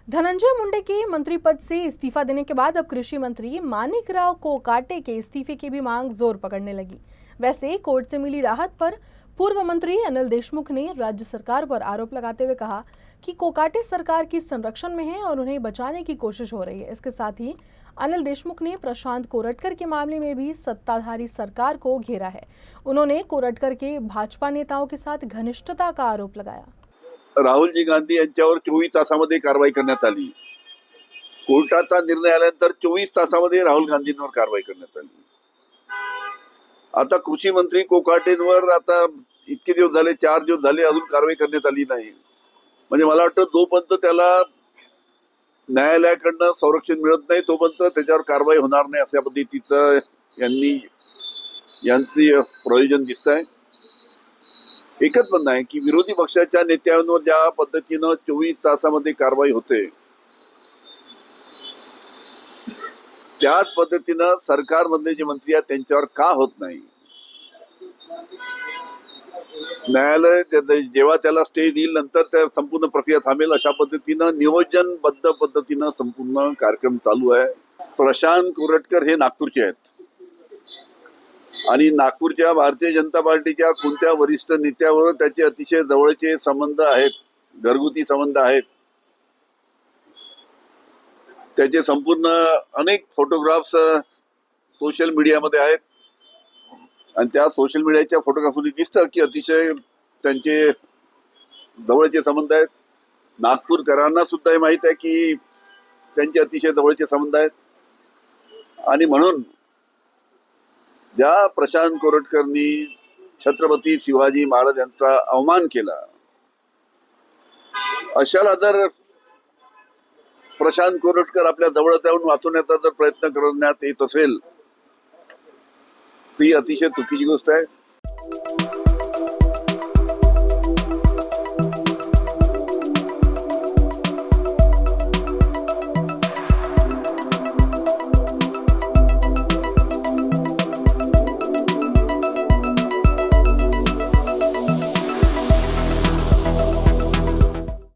धनंजय मुंडे के मंत्री पद से इस्तीफा देने के बाद अब कृषि मंत्री मानिकराव कोकाटे के इस्तीफे की भी मांग जोर पकड़ने लगी। वैसे कोर्ट से मिली राहत पर पूर्व मंत्री अनिल देशमुख ने राज्य सरकार पर आरोप लगाते हुए कहा कि कोकाटे सरकार की संरक्षण में है और उन्हें बचाने की कोशिश हो रही है। इसके साथ ही अनिल देशमुख ने प्रशांत कोरटकर के मामले में भी सत्ताधारी सरकार को घेरा है। उन्होंने कोरटकर के भाजपा नेताओं के साथ घनिष्ठता का आरोप लगाया। राहुलजी गांधी यांच्यावर 24 तासामध्ये कारवाई करण्यात आली। कोर्टाचा निर्णय आल्यानंतर 24 तासामध्ये राहुल गांधींवर कारवाई करण्यात आली। आता कृषी मंत्री कोकाटेंवर आता इतके दिवस झाले, 4 दिवस झाले, अजून कारवाई करण्यात आली नाही। म्हणजे मला वाटतं जोपर्यंत त्याला न्यायालयाकडनं संरक्षण मिळत नाही तोपर्यंत त्याच्यावर कारवाई होणार नाही अशा पद्धतीचं यांची प्रयोजन दिसतंय। एकच म्हणणं आहे की विरोधी पक्षाच्या नेत्यांवर ज्या पद्धतीनं 24 तासामध्ये कारवाई होते त्याच पद्धतीनं सरकारमधले जे मंत्री आहेत त्यांच्यावर का होत नाही। न्यायालय जेव्हा त्याला स्टे देईल नंतर त्या संपूर्ण प्रक्रिया थांबेल अशा पद्धतीनं नियोजनबद्ध पद्धतीनं संपूर्ण कार्यक्रम चालू आहे। प्रशांत कोरटकर हे नागपूरचे आहेत आणि नागपूरच्या भारतीय जनता पार्टीच्या कोणत्या वरिष्ठ नेत्यावर त्याचे अतिशय जवळचे संबंध आहेत, घरगुती संबंध आहेत। त्याचे संपूर्ण अनेक फोटोग्राफ्स सोशल मीडियामध्ये आहेत आणि त्या सोशल मीडियाच्या फोटोग्राफमध्ये दिसतं की अतिशय त्यांचे जवळचे संबंध आहेत। नागपूरकरांना सुद्धा हे माहित आहे की त्यांचे अतिशय जवळचे संबंध आहेत आणि म्हणून ज्या प्रशांत कोरटकरनी छत्रपती शिवाजी महाराज यांचा अवमान केला अशाला जर प्रशांत कोरटकर आपल्या जवळ जाऊन वाचवण्याचा जर प्रयत्न करण्यात येत असेल ती अतिशय चुकीची गोष्ट आहे।